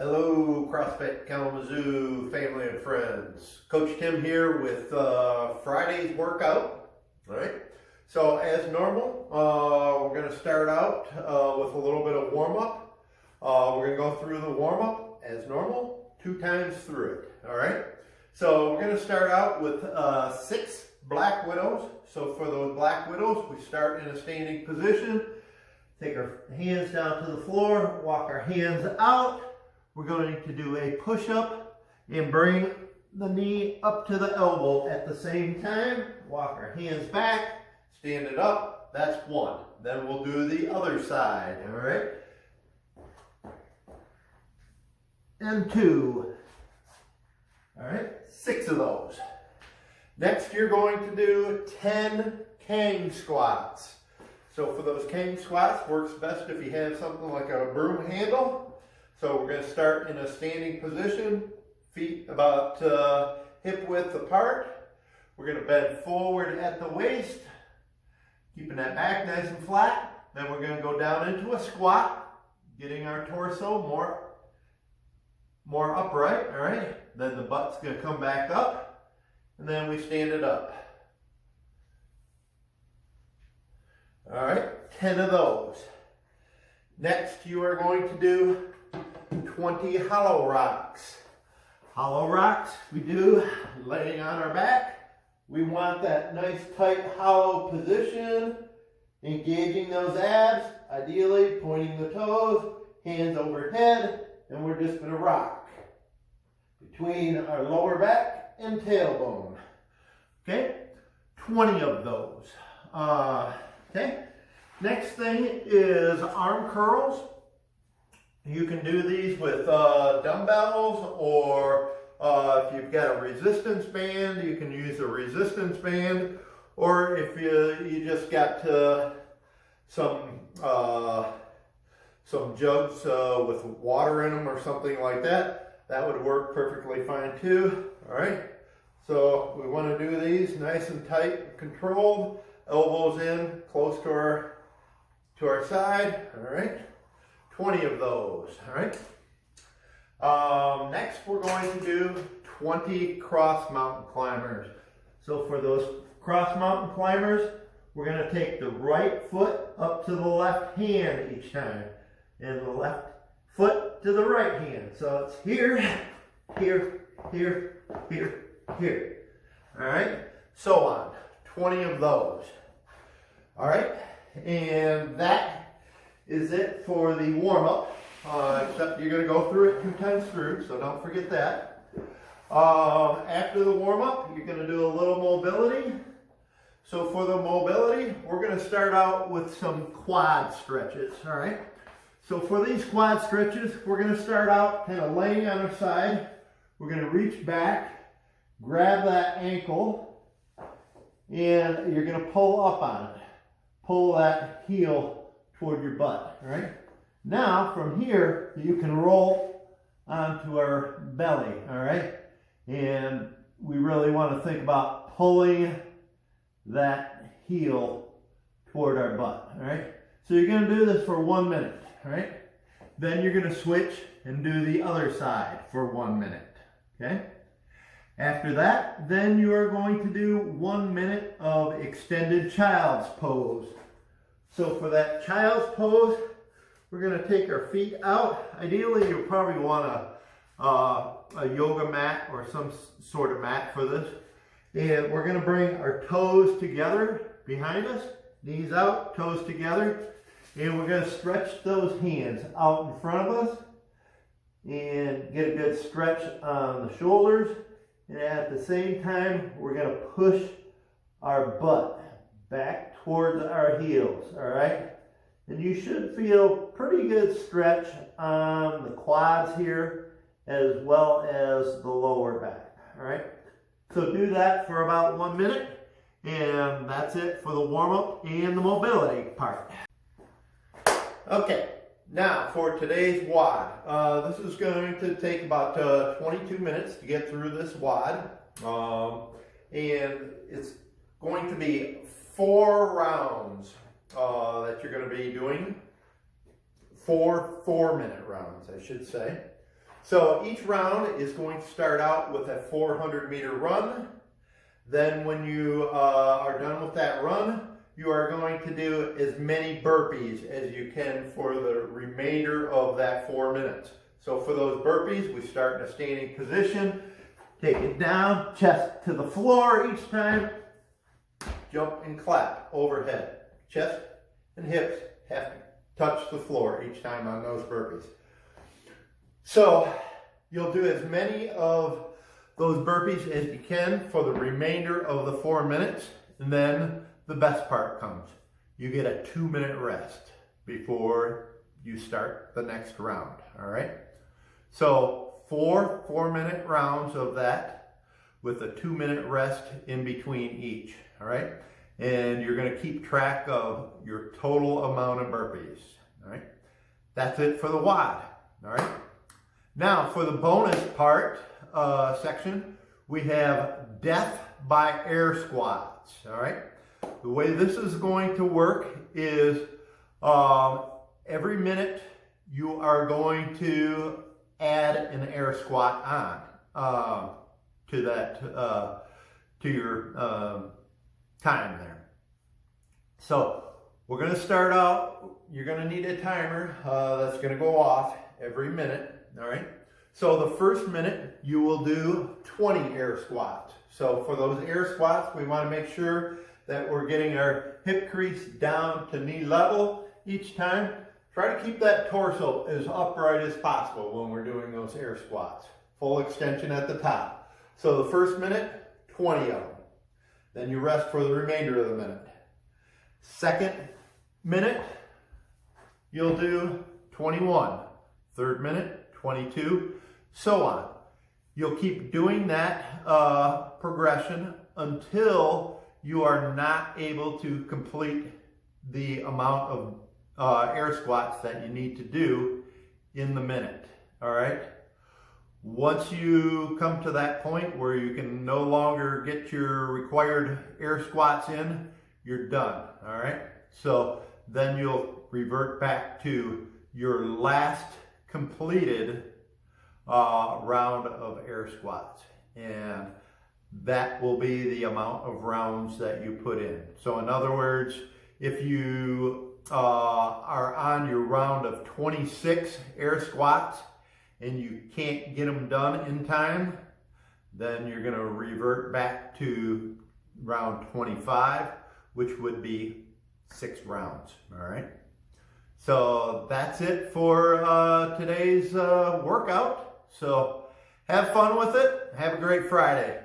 Hello, CrossFit Kalamazoo family and friends. Coach Tim here with Friday's workout. All right. So as normal, we're going to start out with a little bit of warm up. We're going to go through the warm up as normal, 2 times through it. All right. So we're going to start out with 6 Black Widows. So for those Black Widows, we start in a standing position. Take our hands down to the floor, walk our hands out. We're going to do a push-up and bring the knee up to the elbow at the same time. Walk our hands back, stand it up. That's 1. Then we'll do the other side, all right? And 2. All right, 6 of those. Next, you're going to do 10 Kang squats. So for those Kang squats, works best if you have something like a broom handle. So we're going to start in a standing position, feet about hip width apart. We're going to bend forward at the waist, keeping that back nice and flat. Then we're going to go down into a squat, getting our torso more upright, all right? Then the butt's going to come back up, and then we stand it up. All right, 10 of those. Next, you are going to do 20 hollow rocks. Hollow rocks we do laying on our back. We want that nice tight hollow position, engaging those abs, ideally pointing the toes, hands overhead, and we're just going to rock between our lower back and tailbone. Okay, 20 of those. Okay, next thing is arm curls. You can do these with dumbbells, or if you've got a resistance band, you can use a resistance band, or if you just got some jugs with water in them or something like that, that would work perfectly fine too. All right, so we want to do these nice and tight, controlled, elbows in, close to our side. All right. 20 of those, all right? Next, we're going to do 20 cross mountain climbers. So for those cross mountain climbers, we're going to take the right foot up to the left hand each time, and the left foot to the right hand. So it's here, here, here, here, here. All right? So on. 20 of those. All right? And that is it for the warm-up, except you're going to go through it 2 times through, so don't forget that. After the warm-up, you're going to do a little mobility. So for the mobility, we're going to start out with some quad stretches, all right? So for these quad stretches, we're going to start out kind of laying on our side. We're going to reach back, grab that ankle, and you're going to pull up on it. Pull that heel toward your butt, all right? Now, from here, you can roll onto our belly, all right? And we really want to think about pulling that heel toward our butt, all right? So you're going to do this for 1 minute, all right? Then you're going to switch and do the other side for 1 minute, okay? After that, then you are going to do 1 minute of extended child's pose. So for that child's pose, we're going to take our feet out. Ideally, you'll probably want a yoga mat or some sort of mat for this. And we're going to bring our toes together behind us, knees out, toes together. And we're going to stretch those hands out in front of us and get a good stretch on the shoulders. And at the same time, we're going to push our butt back towards our heels, all right? And you should feel pretty good stretch on the quads here as well as the lower back, all right? So do that for about 1 minute, and that's it for the warm-up and the mobility part. Okay, now for today's WOD. This is going to take about 22 minutes to get through this WOD, and it's going to be 4 rounds that you're going to be doing. 4 4-minute rounds, I should say. So each round is going to start out with a 400-meter run. Then when you are done with that run, you are going to do as many burpees as you can for the remainder of that 4 minutes. So for those burpees, we start in a standing position, take it down, chest to the floor each time, jump and clap overhead. Chest and hips have to touch the floor each time on those burpees. So you'll do as many of those burpees as you can for the remainder of the 4 minutes, and then the best part comes. You get a 2-minute rest before you start the next round, all right? So 4 4-minute rounds of that with a 2-minute rest in between each, all right? And you're gonna keep track of your total amount of burpees, all right? That's it for the WOD, all right? Now for the bonus part section, we have death by air squats, all right? The way this is going to work is every minute you are going to add an air squat on to that to your time there. So we're going to start out. You're going to need a timer that's going to go off every minute. All right. So the first minute you will do 20 air squats. So for those air squats, we want to make sure that we're getting our hip crease down to knee level each time. Try to keep that torso as upright as possible when we're doing those air squats. Full extension at the top. So the first minute, 20 of them. Then you rest for the remainder of the minute. Second minute, you'll do 21. Third minute, 22, so on. You'll keep doing that progression until you are not able to complete the amount of air squats that you need to do in the minute, all right? Once you come to that point where you can no longer get your required air squats in, you're done, all right? So then you'll revert back to your last completed round of air squats, and that will be the amount of rounds that you put in. So in other words, if you are on your round of 26 air squats and you can't get them done in time, then you're going to revert back to round 25, which would be 6 rounds, all right? So that's it for today's workout. So have fun with it. Have a great Friday.